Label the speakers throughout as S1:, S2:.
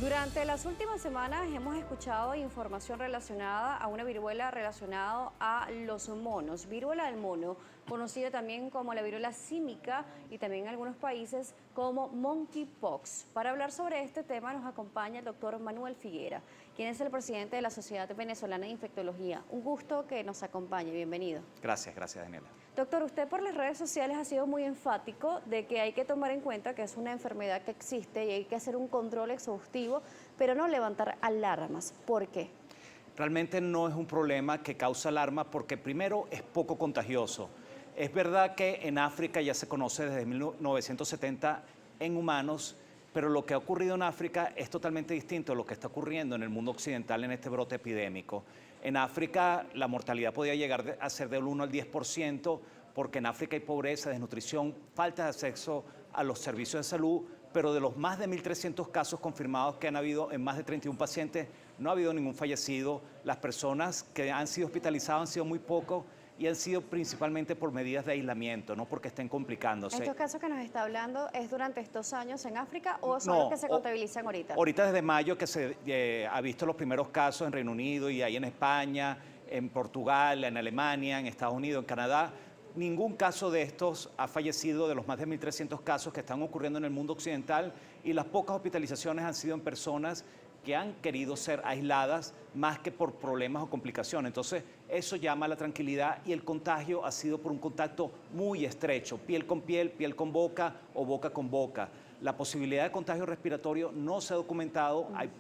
S1: Durante las últimas semanas hemos escuchado información relacionada a una viruela relacionada a los monos, viruela del mono, conocida también como la viruela símica y también en algunos países como monkeypox. Para hablar sobre este tema nos acompaña el doctor Manuel Figuera, quien es el presidente de la Sociedad Venezolana de Infectología. Un gusto que nos acompañe, bienvenido.
S2: Gracias, Daniela.
S1: Doctor, usted por las redes sociales ha sido muy enfático de que hay que tomar en cuenta que es una enfermedad que existe y hay que hacer un control exhaustivo, pero no levantar alarmas. ¿Por qué?
S2: Realmente no es un problema que causa alarma porque primero es poco contagioso. Es verdad que en África ya se conoce desde 1970 en humanos, pero lo que ha ocurrido en África es totalmente distinto a lo que está ocurriendo en el mundo occidental en este brote epidémico. En África la mortalidad podía llegar a ser del 1 al 10%, porque en África hay pobreza, desnutrición, falta de acceso a los servicios de salud, pero de los más de 1.300 casos confirmados que han habido en más de 31 pacientes, no ha habido ningún fallecido. Las personas que han sido hospitalizadas han sido muy pocos y han sido principalmente por medidas de aislamiento, no porque estén complicándose.
S1: ¿Estos casos que nos está hablando es durante estos años en África o son los que se contabilizan ahorita?
S2: Ahorita desde mayo que se ha visto los primeros casos en Reino Unido y ahí en España, en Portugal, en Alemania, en Estados Unidos, en Canadá. Ningún caso de estos ha fallecido de los más de 1.300 casos que están ocurriendo en el mundo occidental, y las pocas hospitalizaciones han sido en personas que han querido ser aisladas más que por problemas o complicaciones. Entonces, eso llama a la tranquilidad, y el contagio ha sido por un contacto muy estrecho, piel con boca o boca con boca. La posibilidad de contagio respiratorio no se ha documentado. Hay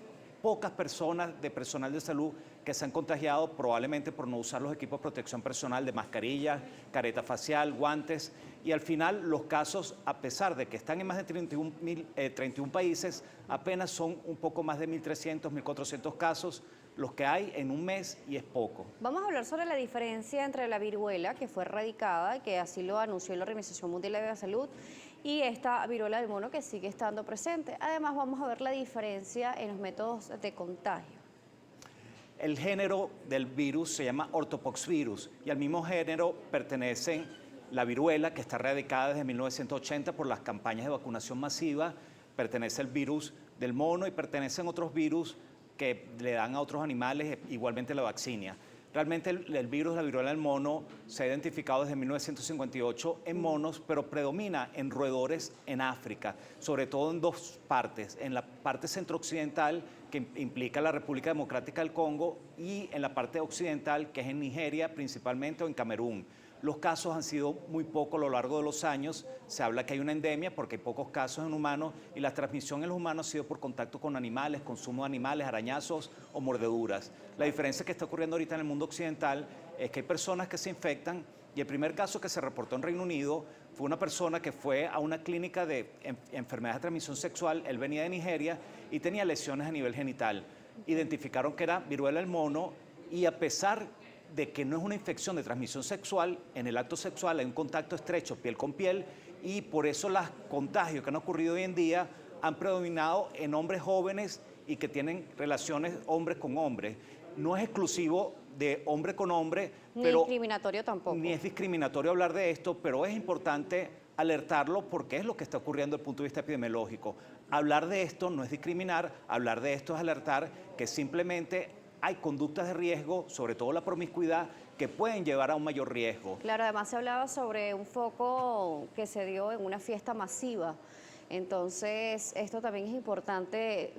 S2: pocas personas de personal de salud que se han contagiado, probablemente por no usar los equipos de protección personal de mascarillas, careta facial, guantes, y al final los casos, a pesar de que están en más de 31 países, apenas son un poco más de 1.300, 1.400 casos los que hay en un mes, y es poco.
S1: Vamos a hablar sobre la diferencia entre la viruela, que fue erradicada, que así lo anunció la Organización Mundial de la Salud, y esta viruela del mono que sigue estando presente. Además, vamos a ver la diferencia en los métodos de contagio.
S2: El género del virus se llama ortopoxvirus, y al mismo género pertenecen la viruela, que está erradicada desde 1980 por las campañas de vacunación masiva, pertenece el virus del mono y pertenecen otros virus que le dan a otros animales, igualmente la vaccinia. Realmente el virus, la viruela del mono, se ha identificado desde 1958 en monos, pero predomina en roedores en África, sobre todo en dos partes: en la parte centro-occidental, que implica la República Democrática del Congo, y en la parte occidental, que es en Nigeria principalmente, o en Camerún. Los casos han sido muy pocos a lo largo de los años. Se habla que hay una endemia porque hay pocos casos en humanos, y la transmisión en los humanos ha sido por contacto con animales, consumo de animales, arañazos o mordeduras. La diferencia que está ocurriendo ahorita en el mundo occidental es que hay personas que se infectan, y el primer caso que se reportó en Reino Unido fue una persona que fue a una clínica de enfermedades de transmisión sexual. Él venía de Nigeria y tenía lesiones a nivel genital. Identificaron que era viruela del mono, y a pesar de que no es una infección de transmisión sexual, en el acto sexual hay un contacto estrecho piel con piel, y por eso los contagios que han ocurrido hoy en día han predominado en hombres jóvenes y que tienen relaciones hombre con hombre. No es exclusivo de hombre con hombre,
S1: pero ni discriminatorio tampoco.
S2: Ni es discriminatorio hablar de esto, pero es importante alertarlo porque es lo que está ocurriendo desde el punto de vista epidemiológico. Hablar de esto no es discriminar, hablar de esto es alertar que simplemente hay conductas de riesgo, sobre todo la promiscuidad, que pueden llevar a un mayor riesgo.
S1: Claro, además se hablaba sobre un foco que se dio en una fiesta masiva. Entonces, esto también es importante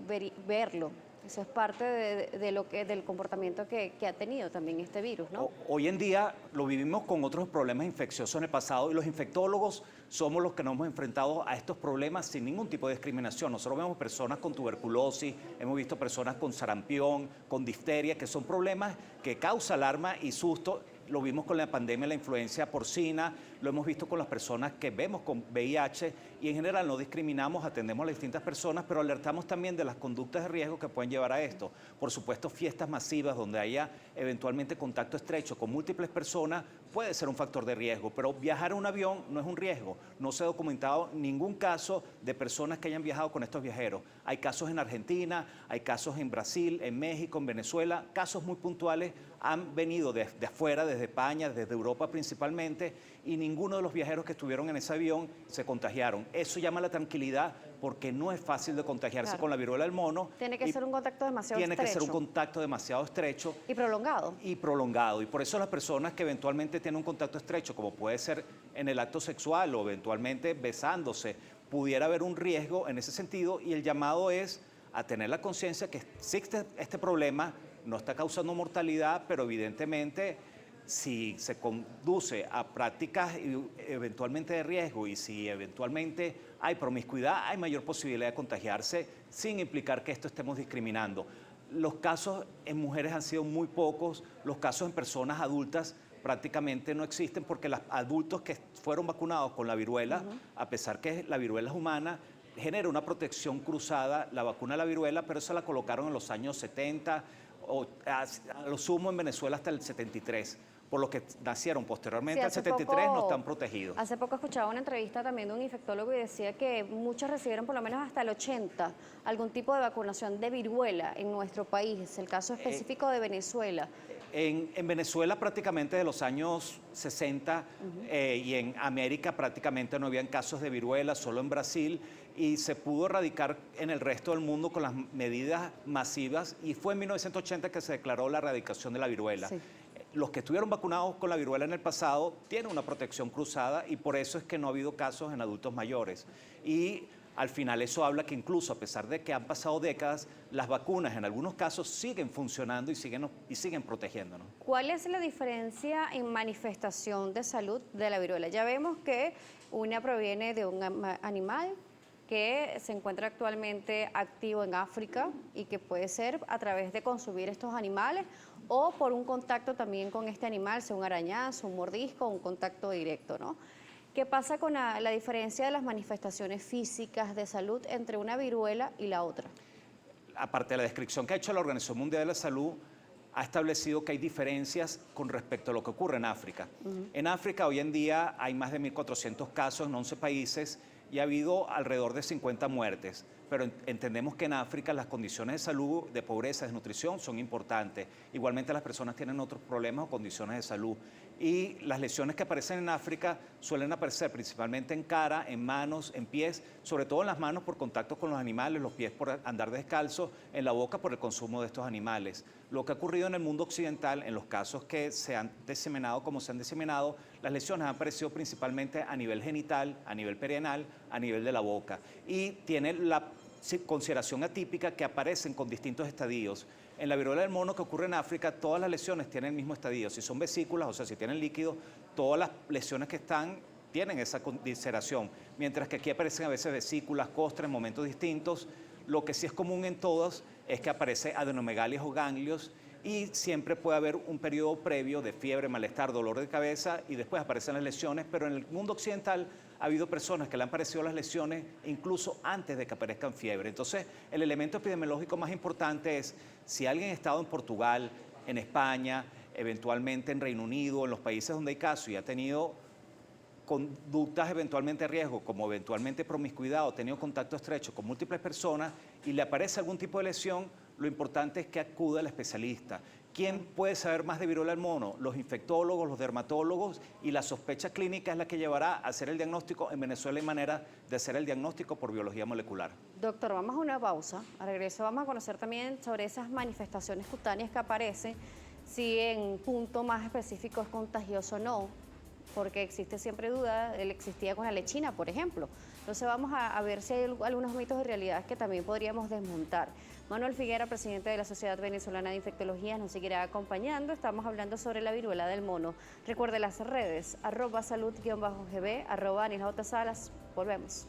S1: verlo. Eso es parte del comportamiento que ha tenido también este virus, ¿no?
S2: Hoy en día lo vivimos con otros problemas infecciosos en el pasado, y los infectólogos somos los que nos hemos enfrentado a estos problemas sin ningún tipo de discriminación. Nosotros vemos personas con tuberculosis, hemos visto personas con sarampión, con difteria, que son problemas que causan alarma y susto. Lo vimos con la pandemia de la influenza porcina, lo hemos visto con las personas que vemos con VIH, y en general no discriminamos, atendemos a las distintas personas, pero alertamos también de las conductas de riesgo que pueden llevar a esto. Por supuesto, fiestas masivas donde haya eventualmente contacto estrecho con múltiples personas puede ser un factor de riesgo, pero viajar en un avión no es un riesgo. No se ha documentado ningún caso de personas que hayan viajado con estos viajeros. Hay casos en Argentina, hay casos en Brasil, en México, en Venezuela, casos muy puntuales. Han venido de afuera, desde España, desde Europa principalmente, y ninguno de los viajeros que estuvieron en ese avión se contagiaron. Eso llama la tranquilidad, porque no es fácil de contagiarse
S1: Claro.
S2: con la viruela del mono.
S1: Tiene que ser un contacto demasiado
S2: Tiene que ser un
S1: estrecho.
S2: contacto demasiado estrecho
S1: Y prolongado.
S2: y prolongado. Y por eso las personas que eventualmente tienen un contacto estrecho, como puede ser en el acto sexual o eventualmente besándose, pudiera haber un riesgo en ese sentido, y el llamado es a tener la conciencia que existe este problema, no está causando mortalidad, pero evidentemente si se conduce a prácticas eventualmente de riesgo y si eventualmente hay promiscuidad, hay mayor posibilidad de contagiarse sin implicar que esto estemos discriminando. Los casos en mujeres han sido muy pocos, los casos en personas adultas prácticamente no existen porque los adultos que fueron vacunados con la viruela, a pesar que la viruela es humana, genera una protección cruzada, la vacuna de la viruela, pero esa la colocaron en los años 70, o a lo sumo en Venezuela hasta el 73. Por los que nacieron posteriormente
S1: Sí,
S2: al 73 no están protegidos.
S1: Hace poco escuchaba una entrevista también de un infectólogo y decía que muchos recibieron por lo menos hasta el 80 algún tipo de vacunación de viruela en nuestro país, el caso específico de Venezuela.
S2: En Venezuela prácticamente de los años 60 y en América prácticamente no habían casos de viruela, solo en Brasil, y se pudo erradicar en el resto del mundo con las medidas masivas, y fue en 1980 que se declaró la erradicación de la viruela.
S1: Sí.
S2: Los que estuvieron vacunados con la viruela en el pasado tienen una protección cruzada y por eso es que no ha habido casos en adultos mayores. Y al final eso habla que incluso a pesar de que han pasado décadas, las vacunas en algunos casos siguen funcionando y siguen protegiéndonos.
S1: ¿Cuál es la diferencia en manifestación de salud de la viruela? Ya vemos que una proviene de un animal que se encuentra actualmente activo en África y que puede ser a través de consumir estos animales o por un contacto también con este animal, sea un arañazo, un mordisco, un contacto directo, ¿no? ¿Qué pasa con la diferencia de las manifestaciones físicas de salud entre una viruela y la otra?
S2: Aparte de la descripción que ha hecho la Organización Mundial de la Salud, ha establecido que hay diferencias con respecto a lo que ocurre en África. En África hoy en día hay más de 1.400 casos en 11 países y ha habido alrededor de 50 muertes, pero entendemos que en África las condiciones de salud, de pobreza, desnutrición son importantes. Igualmente las personas tienen otros problemas o condiciones de salud. Y las lesiones que aparecen en África suelen aparecer principalmente en cara, en manos, en pies, sobre todo en las manos por contacto con los animales, los pies por andar descalzo, en la boca por el consumo de estos animales. Lo que ha ocurrido en el mundo occidental, en los casos que se han diseminado como se han diseminado, las lesiones han aparecido principalmente a nivel genital, a nivel perianal, a nivel de la boca. Y tiene la consideración atípica que aparecen con distintos estadios. En la viruela del mono que ocurre en África, todas las lesiones tienen el mismo estadio. Si son vesículas, o sea, si tienen líquido, todas las lesiones que tienen esa consideración. Mientras que aquí aparecen a veces vesículas, costras en momentos distintos. Lo que sí es común en todas es que aparece adenomegalias o ganglios y siempre puede haber un periodo previo de fiebre, malestar, dolor de cabeza y después aparecen las lesiones, pero en el mundo occidental ha habido personas que le han aparecido las lesiones incluso antes de que aparezcan fiebre. Entonces, el elemento epidemiológico más importante es si alguien ha estado en Portugal, en España, eventualmente en Reino Unido, en los países donde hay casos y ha tenido conductas eventualmente de riesgo, como eventualmente promiscuidad o tenido contacto estrecho con múltiples personas y le aparece algún tipo de lesión, lo importante es que acuda al especialista. ¿Quién puede saber más de viruela del mono? Los infectólogos, los dermatólogos, y la sospecha clínica es la que llevará a hacer el diagnóstico. En Venezuela hay manera de hacer el diagnóstico por biología molecular.
S1: Doctor, vamos a una pausa. Al regreso vamos a conocer también sobre esas manifestaciones cutáneas que aparecen, si en punto más específico es contagioso o no, porque existe siempre duda, él existía con la lechina, por ejemplo. Entonces vamos a ver si hay algunos mitos de realidad que también podríamos desmontar. Manuel Figuera, presidente de la Sociedad Venezolana de Infectología, nos seguirá acompañando. Estamos hablando sobre la viruela del mono. Recuerde las redes, @salud_gb, @AnilJSalas. Volvemos.